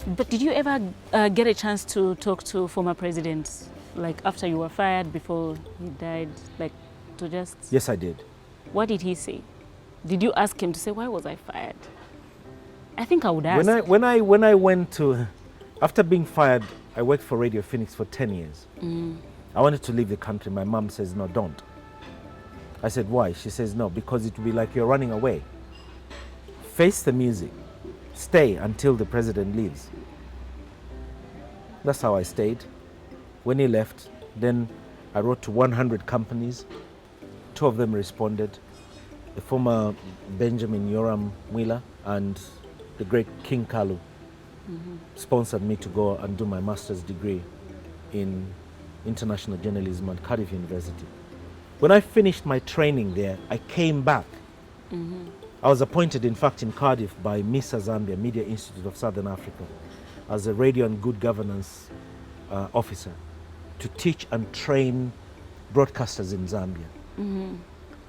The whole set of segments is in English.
But did you ever get a chance to talk to former presidents, like after you were fired, before he died, like to just... Yes, I did. What did he say? Did you ask him to say, why was I fired? I think I would ask. When I went to, after being fired, I worked for Radio Phoenix for 10 years. I wanted to leave the country. My mom says, no, don't. I said, why? She says, no, because it will be like you're running away. Face the music. Stay until the president leaves. That's how I stayed. When he left, then I wrote to 100 companies. 2 of them responded. The former Benjamin Yoram Mwila and the great King Kalu sponsored me to go and do my master's degree in international journalism at Cardiff University. When I finished my training there, I came back. I was appointed, in fact, in Cardiff by MISA Zambia, Media Institute of Southern Africa, as a radio and good governance officer to teach and train broadcasters in Zambia.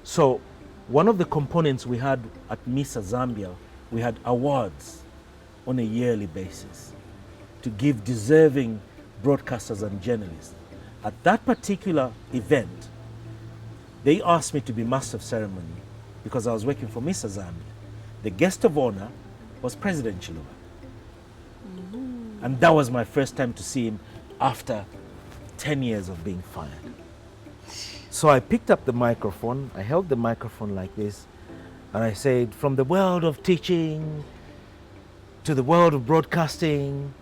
So one of the components we had at MISA Zambia, we had awards on a yearly basis to give deserving broadcasters and journalists. At that particular event, they asked me to be master of ceremony because I was working for MISA Zambia. The guest of honor was President Chiluba. And that was my first time to see him after 10 years of being fired. So I picked up the microphone, I held the microphone like this, and I said, from the world of teaching to the world of broadcasting,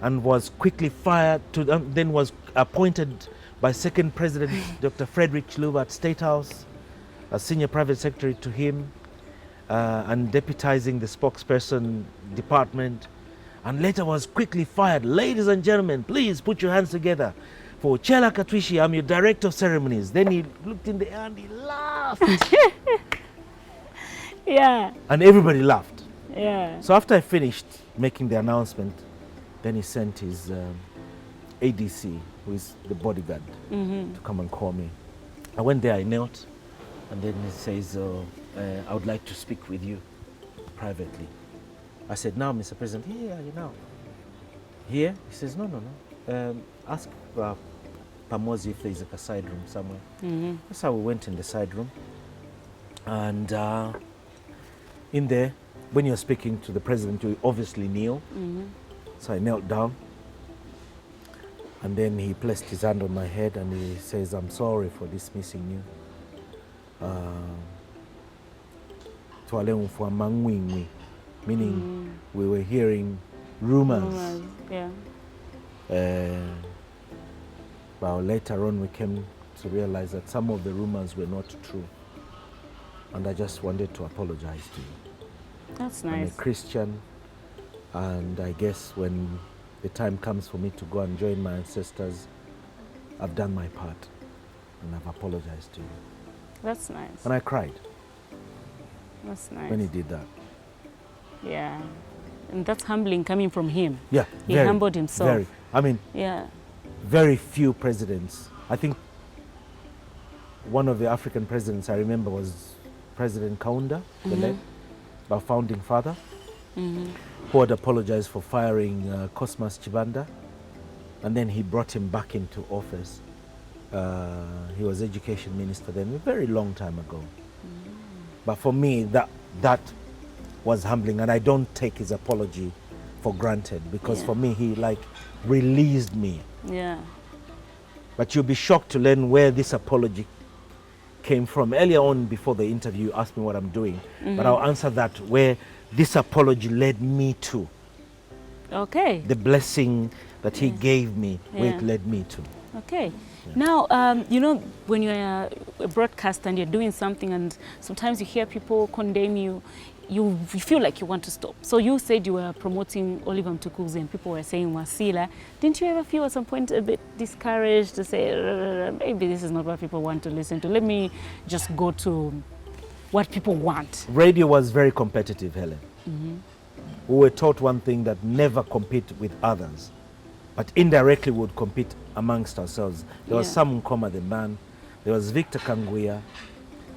and was quickly fired, then was appointed by second President Dr. Fredrick Chiluba at State House, as senior private secretary to him, and deputizing the spokesperson department, and later was quickly fired. Ladies and gentlemen, please put your hands together for Chella Katwishi, I'm your director of ceremonies. Then he looked in the air and he laughed. Yeah. And everybody laughed. Yeah. So after I finished making the announcement, then he sent his ADC, who is the bodyguard, to come and call me. I went there, I knelt, and then he says, I would like to speak with you privately. I said, now, Mr. President, here are you now? Here? He says, no. Ask Pamozi if there is a side room somewhere. That's how we went in the side room. And in there, when you're speaking to the president, you obviously kneel. So I knelt down. And then he placed his hand on my head and he says, I'm sorry for dismissing you. Meaning we were hearing rumors. Yeah. But later on we came to realize that some of the rumors were not true. And I just wanted to apologize to you. That's nice. I'm a Christian, and I guess when the time comes for me to go and join my ancestors, I've done my part and I've apologized to you. That's nice. And I cried. That's nice. When he did that. Yeah. And that's humbling coming from him. Yeah. He humbled himself. Very. I mean, yeah. Very few presidents. I think one of the African presidents I remember was President Kaunda, the late, our founding father, who had apologized for firing Cosmas Chibanda, and then he brought him back into office. He was education minister then, a very long time ago. But for me, that was humbling, and I don't take his apology for granted, because for me, he released me. Yeah. But you'll be shocked to learn where this apology came from. Earlier on, before the interview, you asked me what I'm doing, but I'll answer that, where this apology led me to. Okay. The blessing that he gave me, where it led me to. Okay. Yeah. Now, you know, when you're a broadcaster and you're doing something and sometimes you hear people condemn you, you feel like you want to stop. So you said you were promoting Oliver Mtukudzi and people were saying Wasila. Didn't you ever feel at some point a bit discouraged to say, maybe this is not what people want to listen to. Let me just go to what people want. Radio was very competitive, Helen. We were taught one thing, that never compete with others, but indirectly we would compete amongst ourselves. There was Sam Nkoma the man, there was Victor Kanguya,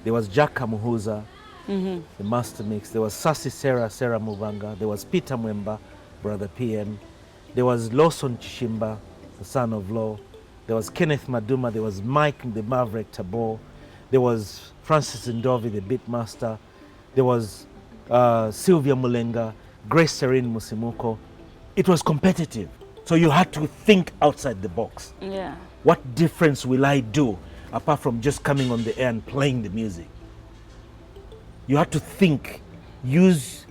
there was Jack Kamuhuza, the master mix, there was Sasi Sarah Muvanga, there was Peter Mwemba, Brother PM. There was Lawson Chishimba, the son of Law. There was Kenneth Maduma. There was Mike the Maverick Tabor. There was Francis Ndovi, the beatmaster. There was Sylvia Mulenga, Grace Serene Musimuko. It was competitive. So you had to think outside the box. Yeah. What difference will I do apart from just coming on the air and playing the music? You had to think, use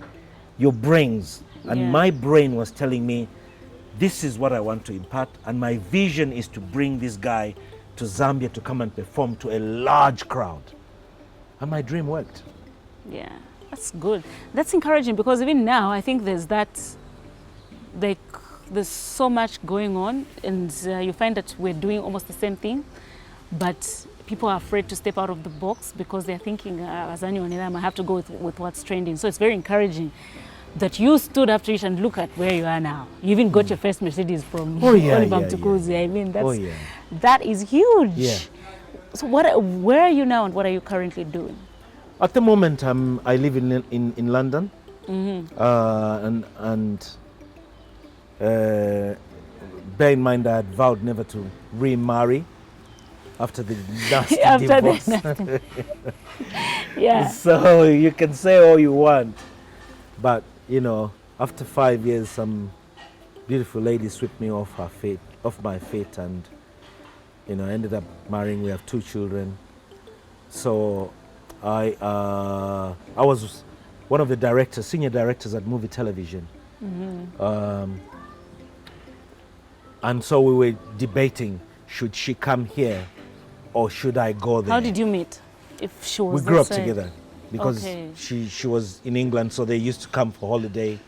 your brains. And my brain was telling me, this is what I want to impart. And my vision is to bring this guy to Zambia to come and perform to a large crowd. And my dream worked. Yeah, that's good. That's encouraging, because even now, I think there's so much going on, and you find that we're doing almost the same thing, but people are afraid to step out of the box because they're thinking, Azani Wanela, I have to go with what's trending. So it's very encouraging that you stood up to it and look at where you are now. You even got your first Mercedes from Oliver Mtukuzi. I mean, that is huge. Yeah. So where are you now, and what are you currently doing? At the moment, I live in London, and bear in mind I had vowed never to remarry after the nasty divorce. Yeah. So you can say all you want, but you know, after 5 years, some beautiful lady swept me off my feet, and you know, I ended up marrying. We have 2 children. So I was one of the senior directors at Movie Television. And so we were debating, should she come here or should I go there? How did you meet? If she was We grew up outside? together because she was in England, so they used to come for holiday,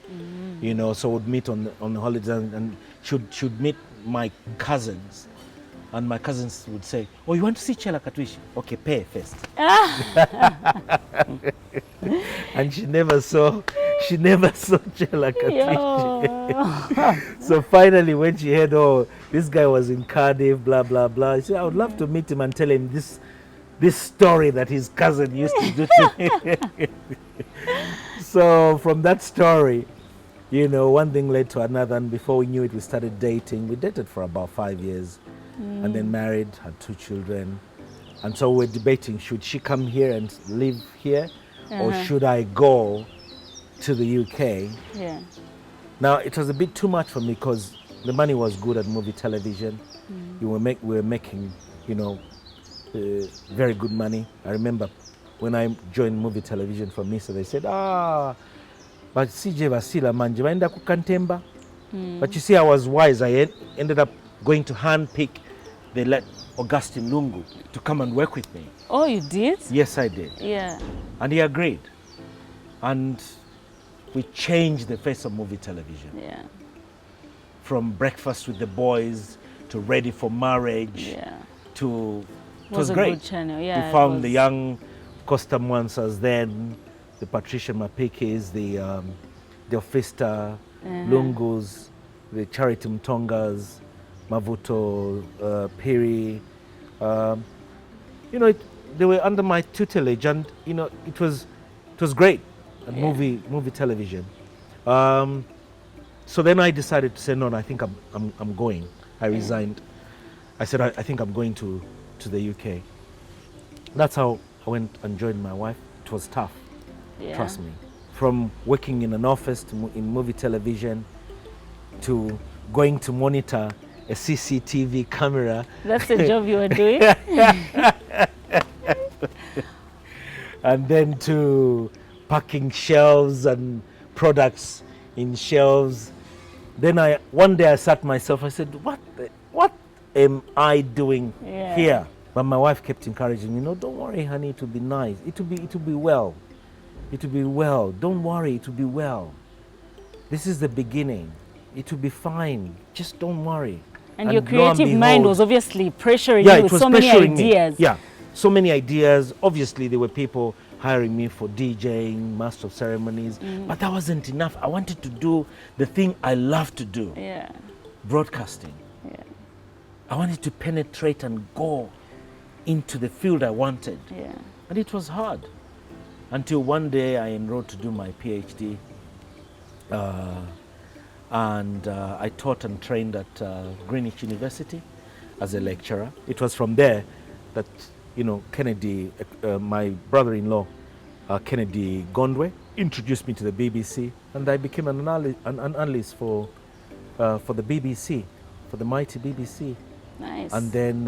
you know, so we'd meet on the holidays, and should meet my cousins. And my cousins would say, oh, you want to see Chella Katwishi? Okay, pay first. And she never saw Chella Katwishi. So finally, when she heard, oh, this guy was in Cardiff, blah, blah, blah, she said, I would love to meet him and tell him this story that his cousin used to do to me. So from that story, you know, one thing led to another, and before we knew it, we started dating. We dated for about 5 years. And then married, had 2 children. And so we're debating, should she come here and live here or should I go to the UK? Yeah. Now, it was a bit too much for me because the money was good at Movie Television. We were making, you know, very good money. I remember when I joined Movie Television from Misa, they said, but CJ Vasila manje waenda kukantemba. But you see, I was wise. I ended up going to handpick the late Augustine Lungu to come and work with me. Oh, you did? Yes, I did. Yeah. And he agreed. And we changed the face of Movie Television. Yeah. From Breakfast with the Boys to Ready for Marriage to... It was great. Good channel. Yeah, we found the young Costa Mwansas then, the Patricia Mapikis, the Ofista, Lungus, the Charity Mtongas, Mavuto, Phiri. You know, they were under my tutelage, and you know, it was great at movie television. So then I decided to say, no, I think I'm going. I resigned. I said, I think I'm going to the UK. That's how I went and joined my wife. It was tough, trust me. From working in an office in Movie Television to going to monitor a CCTV camera. That's the job you were doing? And then to packing shelves and products in shelves. Then one day I sat myself, I said, what am I doing here? But my wife kept encouraging me, no, don't worry, honey, it will be nice. It will be well. It will be well. Don't worry, it will be well. This is the beginning. It will be fine. Just don't worry. And your creative mind was obviously pressuring you with so many ideas. Yeah, so many ideas. Obviously, there were people hiring me for DJing, master of ceremonies, but that wasn't enough. I wanted to do the thing I love to do. Yeah. Broadcasting. Yeah. I wanted to penetrate and go into the field I wanted. Yeah. And it was hard. Until one day I enrolled to do my PhD. and I taught and trained at Greenwich University as a lecturer. It was from there that, you know, Kennedy, my brother-in-law, Kennedy Gondwe, introduced me to the BBC, and I became an analyst for the BBC, for the mighty BBC. Nice. And then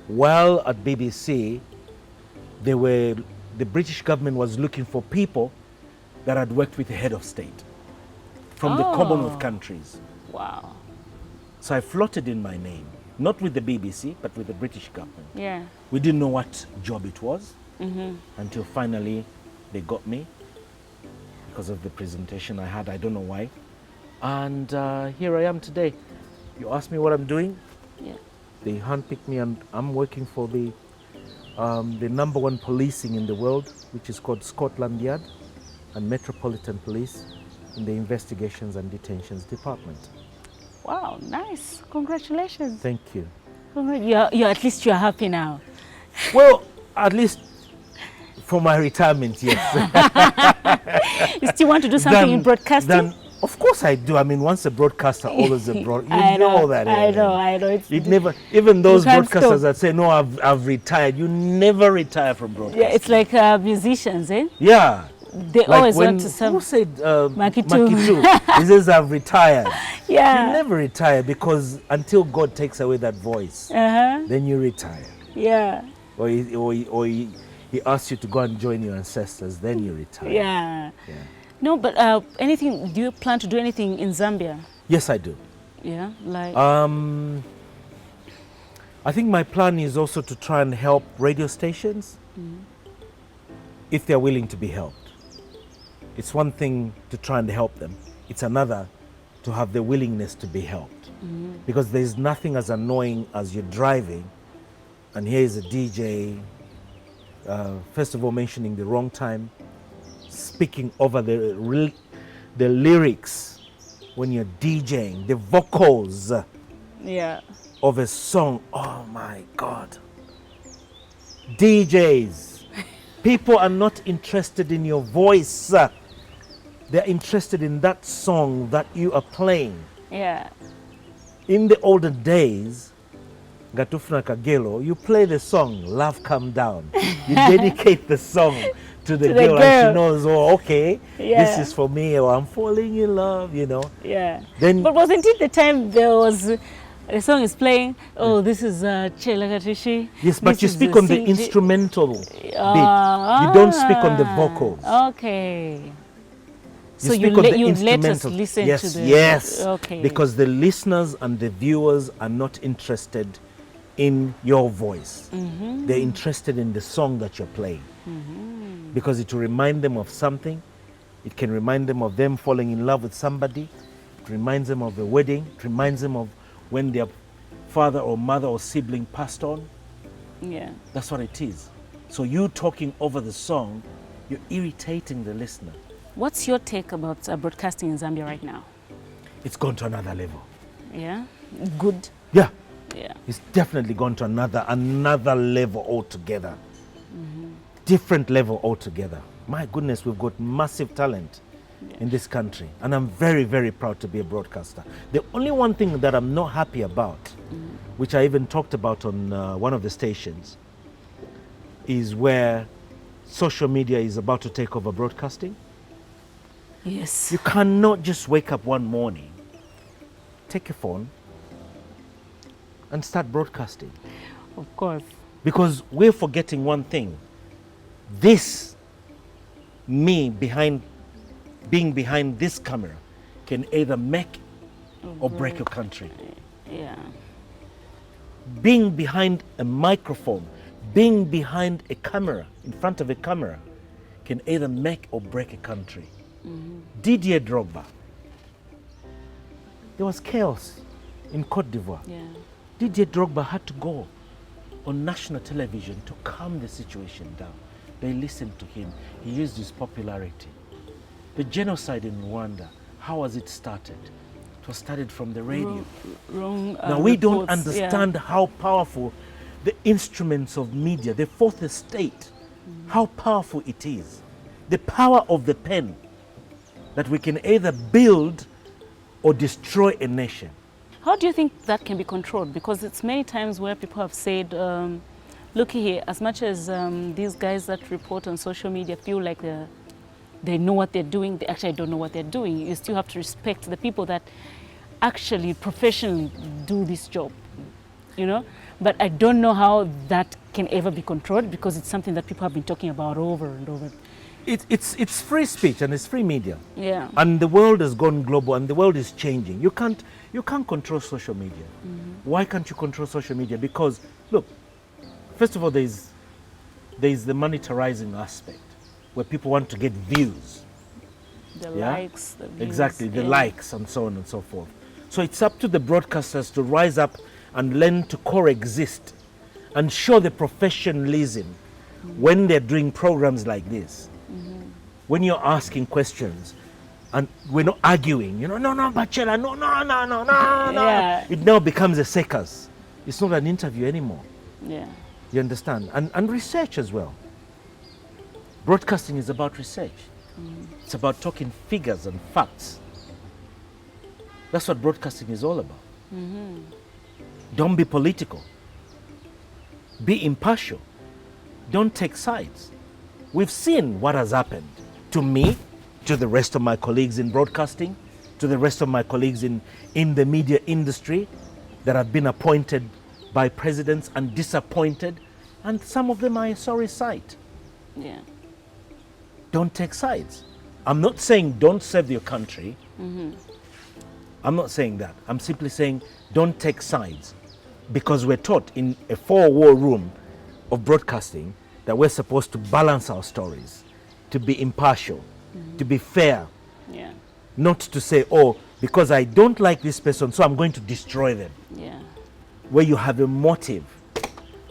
while at BBC, the British government was looking for people that had worked with the head of state from the Commonwealth countries. Wow. So I floated in my name, not with the BBC, but with the British government. Yeah. We didn't know what job it was until finally they got me because of the presentation I had. I don't know why. And here I am today. You asked me what I'm doing. Yeah. They handpicked me, and I'm working for the #1 policing in the world, which is called Scotland Yard and Metropolitan Police in the Investigations and Detentions Department. Wow, nice. Congratulations. Thank you. You're at least you're happy now. Well, at least for my retirement, yes. You still want to do something in broadcasting? Of course I do. I mean, once a broadcaster, always a broadcaster. I know that. I know. It never, even those broadcasters stop. that say, no, I've retired, you never retire from broadcasting. Yeah, it's like musicians, eh? Yeah. They Like always when, want to some. who said Makitu. Makitu? He says, I've retired. Yeah. You never retire, because until God takes away that voice, then you retire. Yeah. Or he asks you to go and join your ancestors, then you retire. Yeah. Yeah. No, but anything, do you plan to do anything in Zambia? Yes, I do. Yeah, like... I think my plan is also to try and help radio stations if they're willing to be helped. It's one thing to try and help them. It's another to have the willingness to be helped. Because there's nothing as annoying as you're driving and here is a DJ, first of all mentioning the wrong time, speaking over the lyrics when you're DJing, the vocals of a song. Oh my God. DJs, people are not interested in your voice. They're interested in that song that you are playing. Yeah. In the olden days, Gatufuna Kagelo, you play the song, Love Come Down. You dedicate the song to the girl, and she knows, oh, okay, this is for me, or I'm falling in love, you know. Yeah. Then, but wasn't it the time there was, the song is playing, oh, this is Chella Katwishi. Yes, but you speak on the instrumental bit. You don't speak on the vocals. Okay. So you let us listen to the... Yes, okay. Because the listeners and the viewers are not interested in your voice. They're interested in the song that you're playing. Because it will remind them of something. It can remind them of them falling in love with somebody. It reminds them of a wedding. It reminds them of when their father or mother or sibling passed on. Yeah. That's what it is. So you talking over the song, you're irritating the listener. What's your take about broadcasting in Zambia right now? It's gone to another level. Yeah? Good? Yeah. Yeah. It's definitely gone to another level altogether. Different altogether. Altogether. My goodness, we've got massive talent in this country. And I'm very, very proud to be a broadcaster. The only one thing that I'm not happy about, which I even talked about on one of the stations, is where social media is about to take over broadcasting. Yes. You cannot just wake up one morning, take a phone, and start broadcasting. Of course. Because we're forgetting one thing. This, being behind this camera, can either make or break your country. Yeah. Being behind a microphone, being behind a camera, in front of a camera, can either make or break a country. Didier Drogba. There was chaos in Cote d'Ivoire. Yeah. Didier Drogba had to go on national television to calm the situation down. They listened to him. He used his popularity. The genocide in Rwanda, how was it started? It was started from the radio. Now we don't understand how powerful the instruments of media, the fourth estate, how powerful it is. The power of the pen, that we can either build or destroy a nation. How do you think that can be controlled? Because it's many times where people have said, look here, as much as these guys that report on social media feel like they know what they're doing, they actually don't know what they're doing. You still have to respect the people that actually professionally do this job, you know? But I don't know how that can ever be controlled, because it's something that people have been talking about over and over. It's free speech and it's free media. Yeah. And the world has gone global and the world is changing. You can't control social media. Why can't you control social media? Because, look, first of all, there's the monetizing aspect, where people want to get views. The likes, the views. Exactly, the likes and so on and so forth. So it's up to the broadcasters to rise up and learn to coexist and show the professionalism when they're doing programs like this. When you're asking questions and we're not arguing, you know, no, but Chella, no. Yeah. It now becomes a circus. It's not an interview anymore. Yeah. You understand? And research as well. Broadcasting is about research. It's about talking figures and facts. That's what broadcasting is all about. Don't be political. Be impartial. Don't take sides. We've seen what has happened to me, to the rest of my colleagues in broadcasting, to the rest of my colleagues in the media industry that have been appointed by presidents and disappointed, and some of them are a sorry sight. Yeah. Don't take sides. I'm not saying don't serve your country. I'm not saying that. I'm simply saying don't take sides, because we're taught in a four-wall room of broadcasting that we're supposed to balance our stories, to be impartial, to be fair, Yeah. not to say, oh, because I don't like this person, so I'm going to destroy them. Yeah. Where you have a motive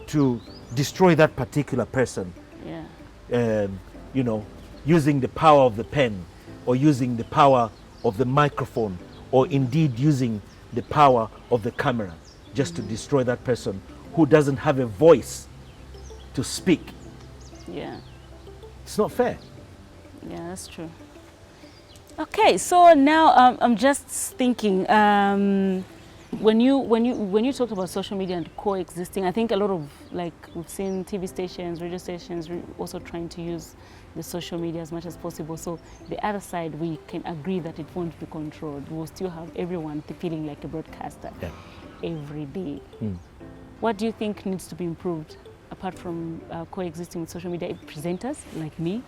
to destroy that particular person, Yeah. you know, using the power of the pen, or using the power of the microphone, or indeed using the power of the camera, just to destroy that person who doesn't have a voice to speak. Yeah. It's not fair. Yeah, that's true. Okay, so now I'm just thinking, when you talked about social media and coexisting, I think a lot of, like, we've seen TV stations, radio stations also trying to use the social media as much as possible. So the other side, we can agree that it won't be controlled. We'll still have everyone feeling like a broadcaster every day. What do you think needs to be improved, apart from coexisting with social media? Presenters like me,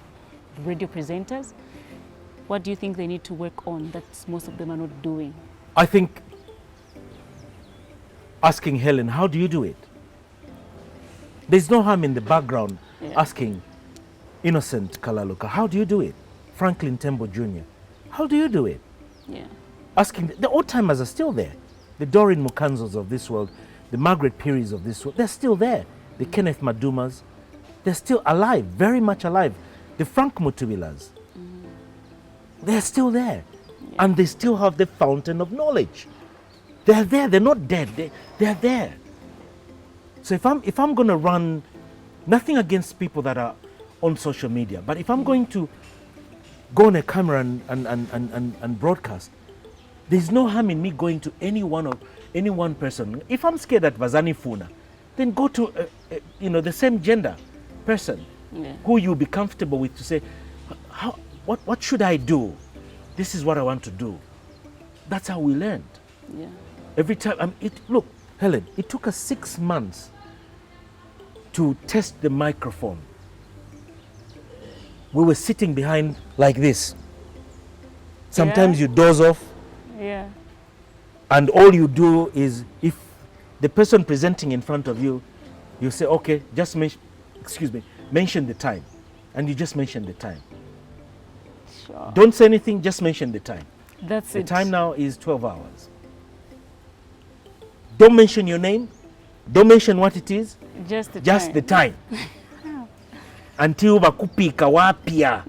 radio presenters, what do you think they need to work on that most of them are not doing? I think asking Hellen, how do you do it? There's no harm in the background asking innocent Kalaluka, how do you do it? Franklin Tembo Jr., how do you do it? Yeah. Asking, the old timers are still there. The Doreen Mukanzos of this world, the Margaret Phiris of this world, they're still there. The Kenneth Madumas, they're still alive, very much alive. The Frank Mutubilas, they're still there. And they still have the fountain of knowledge. They're there, they're not dead, they're there. So if I'm going to run, nothing against people that are on social media, but if I'm going to go on a camera and broadcast, there's no harm in me going to any one person. If I'm scared at Vazani Funa, then go to the same gender person who you'll be comfortable with, to say, what should I do? This is what I want to do. That's how we learned. Yeah. Every time, look, Hellen, it took us 6 months to test the microphone. We were sitting behind like this. Sometimes you doze off. Yeah. And all you do is, if the person presenting in front of you, you say, okay, just mention the time. And you just mention the time. Sure. Don't say anything, just mention the time. That's it. The time now is 12 hours. Don't mention your name. Don't mention what it is. Just the time. Until bakupika wapia,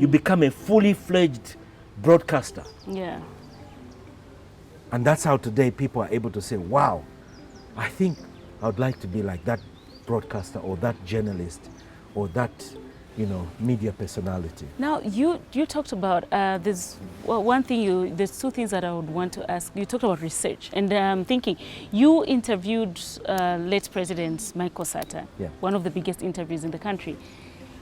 you become a fully fledged broadcaster. Yeah. And that's how today people are able to say, wow, I think I would like to be like that broadcaster, or that journalist, or that media personality. Now, you talked about there's there's two things that I would want to ask. You talked about research, and I'm thinking you interviewed late President Michael Sata, one of the biggest interviews in the country.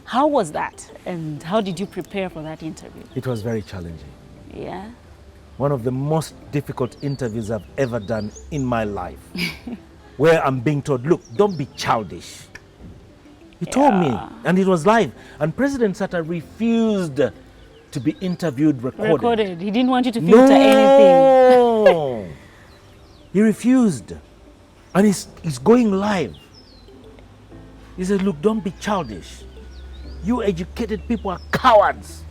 How was that, and how did you prepare for that interview? It was very challenging. Yeah. One of the most difficult interviews I've ever done in my life, where I'm being told, look, don't be childish. He told me, and it was live. And President Sata refused to be interviewed, recorded. He didn't want you to filter anything. No. He refused. And he's going live. He said, look, don't be childish. You educated people are cowards.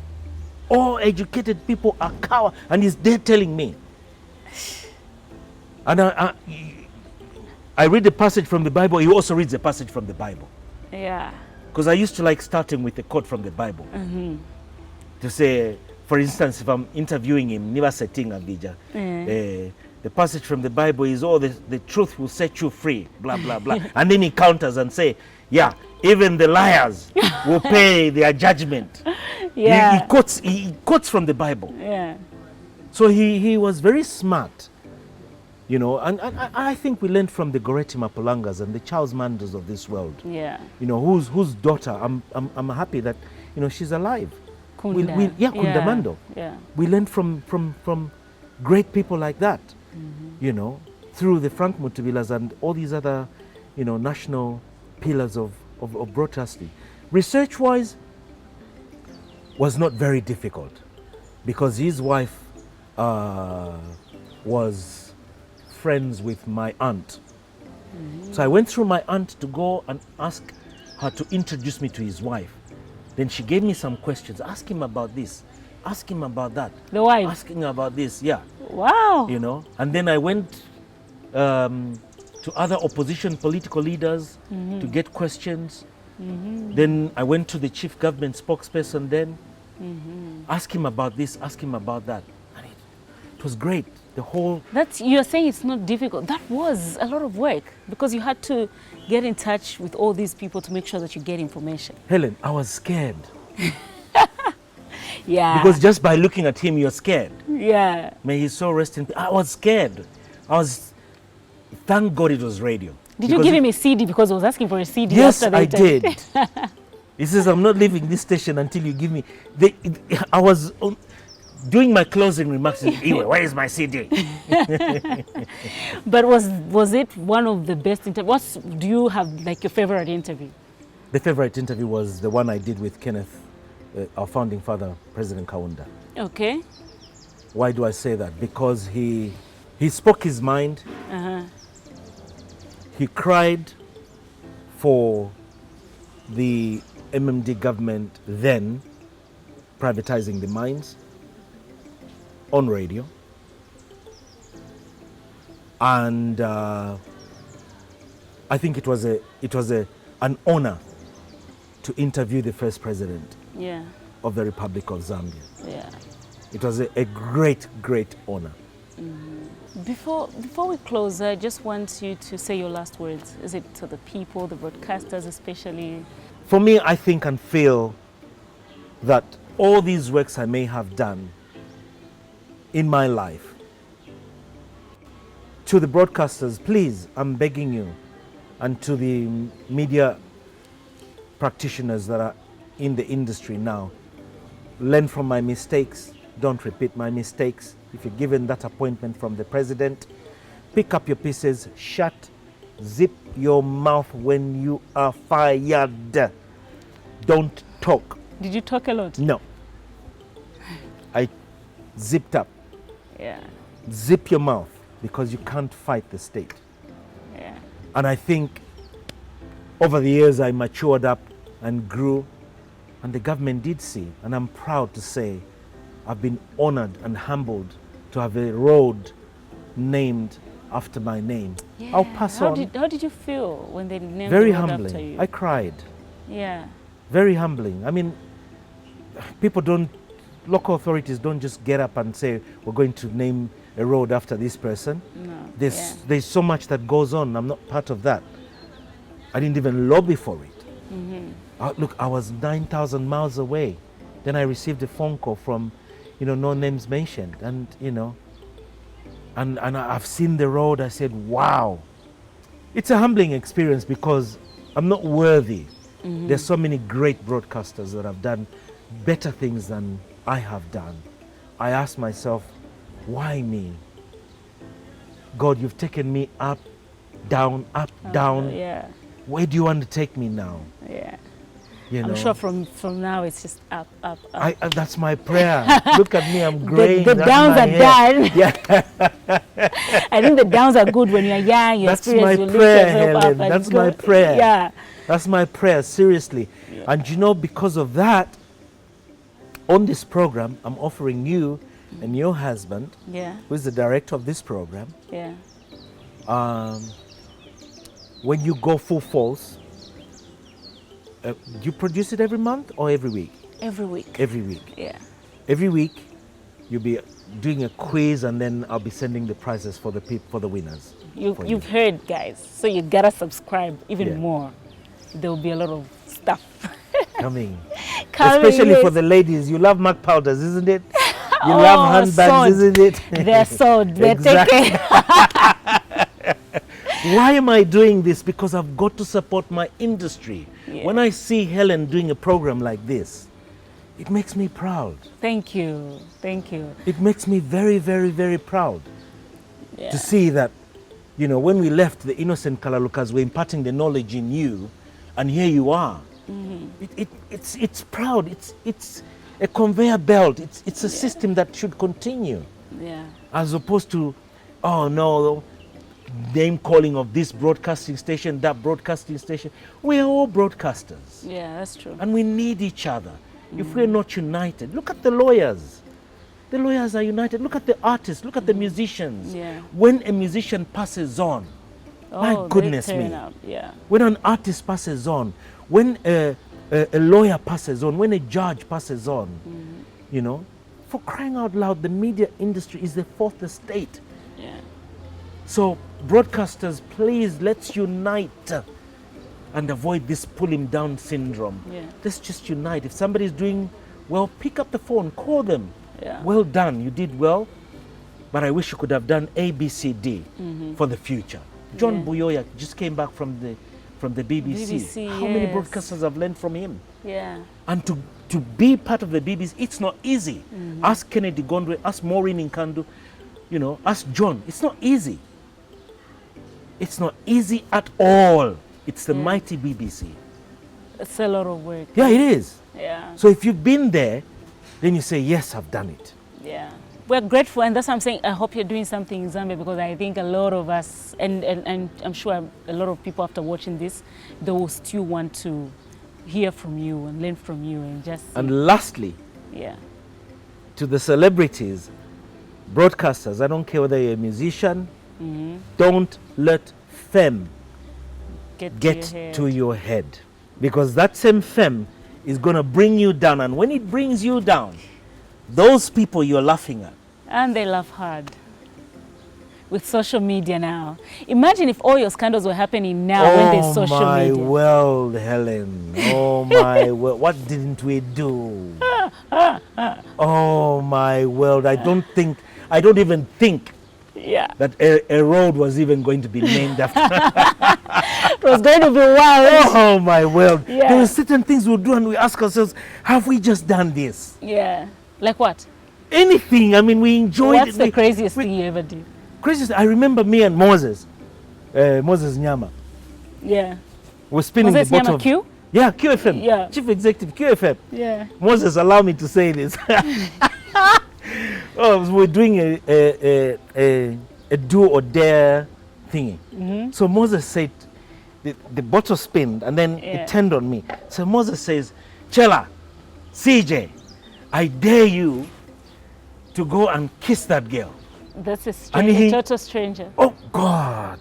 All educated people are cowards. And he's there telling me. And I read the passage from the Bible. He also reads the passage from the Bible. Yeah. Because I used to like starting with a quote from the Bible. To say, for instance, if I'm interviewing him, never setting a bija. The passage from the Bible is, the truth will set you free, blah, blah, blah. And then he counters and say, yeah, even the liars will pay their judgment. Yeah. He quotes from the Bible. Yeah. So he was very smart. And I think we learned from the Goretti Mapulangas and the Charles Mandos of this world. Yeah. Whose daughter, I'm happy that, she's alive. Kunda. Kunda Mando. Yeah. We learned from great people like that, through the Frank Mutubilas and all these other, national pillars of broadcasting. Research-wise, was not very difficult because his wife was friends with my aunt. So I went through my aunt to go and ask her to introduce me to his wife. Then she gave me some questions. Ask him about this. Ask him about that. The wife? Asking about this, yeah. Wow. And then I went to other opposition political leaders to get questions. Then I went to the chief government spokesperson then. Ask him about this, ask him about that. And it was great. You're saying it's not difficult. That was a lot of work because you had to get in touch with all these people to make sure that you get information. Helen, I was scared. Yeah. Because just by looking at him, you're scared. Yeah. May his soul rest in peace. I was scared. Thank God it was radio. Did you give him a CD because I was asking for a CD? Yes, after the I interview? did. He says, I'm not leaving this station until you give me... I was doing my closing remarks. Anyway, where is my CD? But was it one of the best interviews? Do you have like your favorite interview? The favorite interview was the one I did with Kenneth, our founding father, President Kaunda. Okay. Why do I say that? Because he spoke his mind. He cried for the MMD government then privatizing the mines on radio. And I think it was an honor to interview the first president of the Republic of Zambia. Yeah. It was a great, great honor. Before we close, I just want you to say your last words. Is it to the people, the broadcasters especially? For me, I think and feel that all these works I may have done in my life, to the broadcasters, please, I'm begging you, and to the media practitioners that are in the industry now, learn from my mistakes, don't repeat my mistakes. If you're given that appointment from the president, pick up your pieces, zip your mouth when you are fired. Don't talk. Did you talk a lot? No. I zipped up. Yeah. Zip your mouth because you can't fight the state. Yeah. And I think over the years I matured up and grew, and the government did see, and I'm proud to say I've been honored and humbled to have a road named after my name. Yeah. I'll pass on. How did you feel when they named Very the road humbling. after you? I cried. Yeah. Very humbling. I mean, local authorities don't just get up and say, we're going to name a road after this person. No. There's so much that goes on. I'm not part of that. I didn't even lobby for it. Look, I was 9,000 miles away. Then I received a phone call from, no names mentioned. And, and I've seen the road. I said, wow. It's a humbling experience because I'm not worthy. There's so many great broadcasters that have done better things than I have done. I ask myself, why me? God, you've taken me up, down, down. Yeah. Where do you want to take me now? Yeah. You know? I'm sure from now it's just up, up, up. That's my prayer. Look at me, I'm graying. The downs are done. Yeah. I think the downs are good when you're young. That's my prayer, Helen. That's my prayer. Yeah. That's my prayer, seriously. Yeah. And because of that, on this program, I'm offering you and your husband, who is the director of this program, when you go full force, do you produce it every month or every week? Every week. Every week. Yeah. Every week, you'll be doing a quiz, and then I'll be sending the prizes for the winners. You've heard, guys. So you gotta subscribe even more. There will be a lot of stuff coming. Especially for the ladies. You love MAC powders, isn't it? You love handbags, isn't it? They're sold. They're taken. Why am I doing this? Because I've got to support my industry. Yeah. When I see Helen doing a program like this, it makes me proud. Thank you. Thank you. It makes me very, very, very proud to see that, when we left, the innocent Kalalukas were imparting the knowledge in you, and here you are. It's proud. It's a conveyor belt. It's a system that should continue. Yeah. As opposed to, oh no, name calling of this broadcasting station, that broadcasting station. We are all broadcasters. Yeah, that's true. And we need each other. If we're not united, look at the lawyers. The lawyers are united. Look at the artists. Look at the musicians. Yeah. When a musician passes on, my goodness me. Yeah. When an artist passes on, when a lawyer passes on, when a judge passes on, for crying out loud, the media industry is the fourth estate. Yeah. So broadcasters, please, let's unite and avoid this pull him down syndrome. Yeah. Let's just unite. If somebody's doing well, pick up the phone, call them. Yeah. Well done, you did well, but I wish you could have done A, B, C, D for the future. John Bwalya just came back from the BBC. How many broadcasters have learned from him? Yeah. And to be part of the BBC, it's not easy. Ask Kennedy Gondwe, ask Maureen Nkandu, ask John. It's not easy. It's not easy at all. It's the mighty BBC. It's a lot of work. Yeah, it is. Yeah. So if you've been there, then you say, yes, I've done it. Yeah. We're grateful, and that's why I'm saying I hope you're doing something in Zambia, because I think a lot of us, and I'm sure a lot of people after watching this, they will still want to hear from you and learn from you and just... And lastly, to the celebrities, broadcasters, I don't care whether you're a musician, don't let fame get to your head. Because that same fame is going to bring you down. And when it brings you down, those people you're laughing at. And they laugh hard. With social media now. Imagine if all your scandals were happening now when there's social media. Oh my world, Helen. Oh my world. What didn't we do? Oh my world. I don't even think that a road was even going to be named after. It was going to be wild. Oh my world. Yeah. There are certain things we'll do and we ask ourselves, have we just done this? Yeah. Like what? Anything. I mean, we enjoyed it. What's the craziest thing you ever did? Craziest. I remember me and Moses Nyama. Yeah. We're spinning Moses the bottle. Nyama Q? Yeah, QFM. Yeah. Chief Executive, QFM. Yeah. Moses, allow me to say this. We're doing a do or dare thingy. So Moses said, the bottle spinned and then it turned on me. So Moses says, Chella, CJ, I dare you to go and kiss that girl. That's a stranger, a total stranger. Oh, God.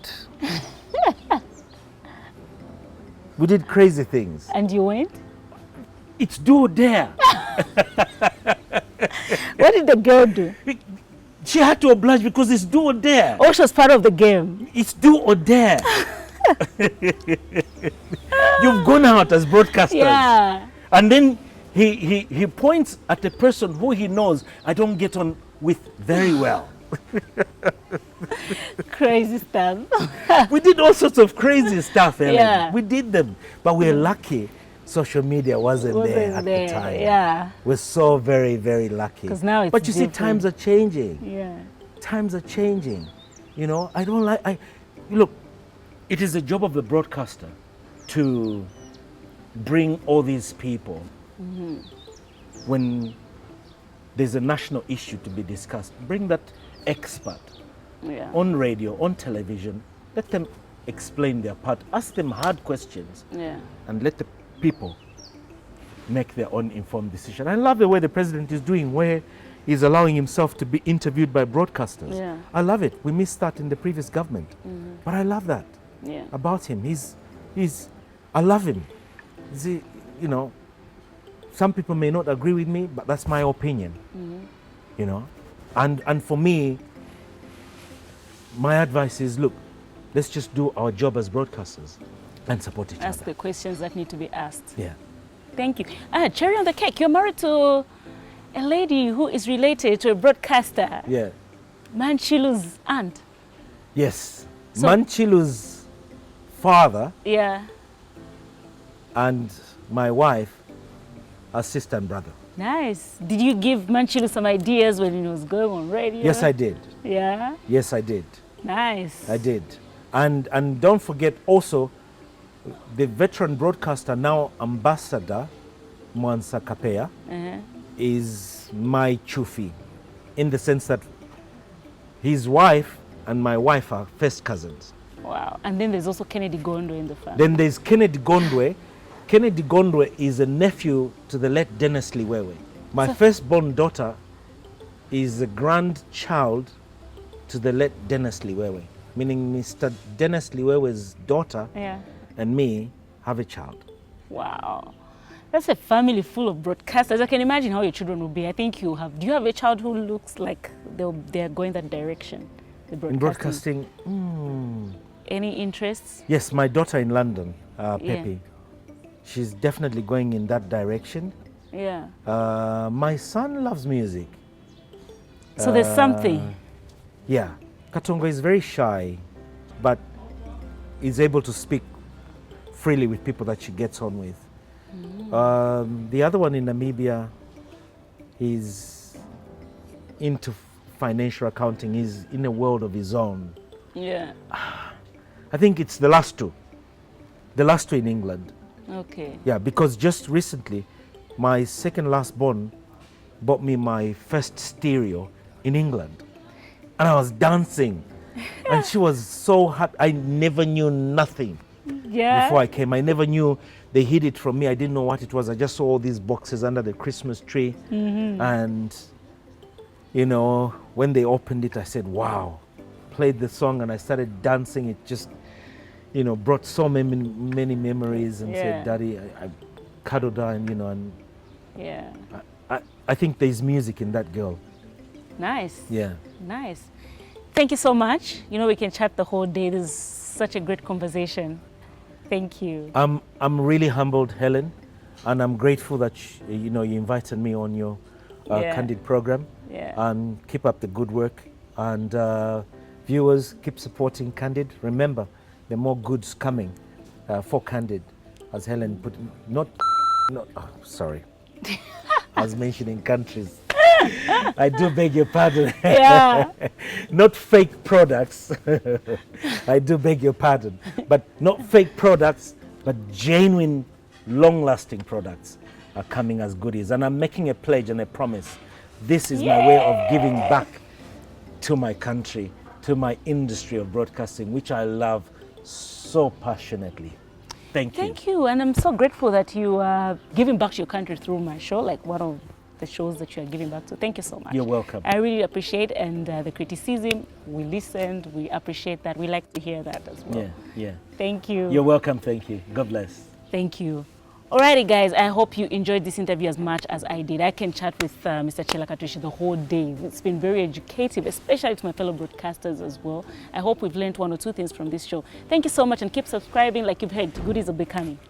We did crazy things. And you went? It's do or dare. What did the girl do? She had to oblige because it's do or dare. Oh, she was part of the game. It's do or dare. You've gone out as broadcasters. Yeah. And then he points at a person who he knows I don't get on with very well. Crazy stuff. We did all sorts of crazy stuff, Hellen. Yeah. We did them. But we're lucky social media wasn't there at the time. Yeah. We're so very, very lucky. Because now it's But you see, different. times are changing. Yeah. Times are changing. You know, I don't like, look, it is the job of the broadcaster to bring all these people when there's a national issue to be discussed. Bring that expert on radio, on television. Let them explain their part. Ask them hard questions. Yeah. And let the people make their own informed decision. I love the way the president is doing, where he's allowing himself to be interviewed by broadcasters. Yeah. I love it. We missed that in the previous government. But I love that about him. I love him. You know, some people may not agree with me, but that's my opinion. You know, and for me, my advice is, look, let's just do our job as broadcasters and support each Ask other. the questions that need to be asked. Yeah. Thank you. Cherry on the cake, you're married to a lady who is related to a broadcaster. Yeah. Manchilu's aunt. Yes. So- Manchilu's father Yeah. and my wife are sister and brother. Nice. Did you give Manchilu some ideas when he was going on radio? Yes, I did. Yeah. Yes, I did. Nice. I did. And don't forget also the veteran broadcaster, now Ambassador Mwansa Kapea, is my chufi, in the sense that his wife and my wife are first cousins. Wow. And then there's also Kennedy Gondo in the family. Then there's Kennedy Gondwe. Kennedy Gondwe is a nephew to the late Dennis Liwewe. My firstborn daughter is a grandchild to the late Dennis Liwewe, meaning Mr. Dennis Liwewe's daughter and me have a child. Wow. That's a family full of broadcasters. I can imagine how your children will be. I think do you have a child who looks like they're going that direction? In broadcasting, Any interests? yes, my daughter in London, Pepe, she's definitely going in that direction. Yeah. My son loves music. So there's something. Yeah. Katongo is very shy, but is able to speak freely with people that she gets on with. The other one in Namibia is into financial accounting. He's in a world of his own. Yeah. I think it's the last two. The last two in England. Okay. Yeah, because just recently, my second last born bought me my first stereo in England. And I was dancing. And she was so happy. I never knew nothing before I came. I never knew they hid it from me. I didn't know what it was. I just saw all these boxes under the Christmas tree. And, you know, when they opened it, I said, wow. Played the song and I started dancing. It just, you know, brought so many memories, and said, Daddy, I cuddled her, and, you know, and I think there's music in that girl. Nice. Yeah. Nice. Thank you so much. You know, we can chat the whole day. This is such a great conversation. Thank you. I'm really humbled, Hellen, and I'm grateful that you know, you invited me on your Candid program. And keep up the good work. And viewers, keep supporting Candid. Remember, there are more goods coming for Candid, as Hellen put. Sorry, I was mentioning countries. I do beg your pardon. Not fake products. I do beg your pardon. But not fake products, but genuine, long-lasting products are coming as goodies. And I'm making a pledge and a promise. This is my way of giving back to my country, to my industry of broadcasting, which I love so passionately. Thank you. Thank you. And I'm so grateful that you are giving back to your country through my show, like one of the shows that you are giving back to. Thank you so much. You're welcome. I really appreciate, and the criticism, we listened, we appreciate that. We like to hear that as well. Yeah. Thank you. You're welcome. Thank you. God bless. Thank you. Alrighty guys, I hope you enjoyed this interview as much as I did. I can chat with Mr. Chella Katwishi the whole day. It's been very educative, especially to my fellow broadcasters as well. I hope we've learned one or two things from this show. Thank you so much and keep subscribing. Like you've heard, goodies will be coming.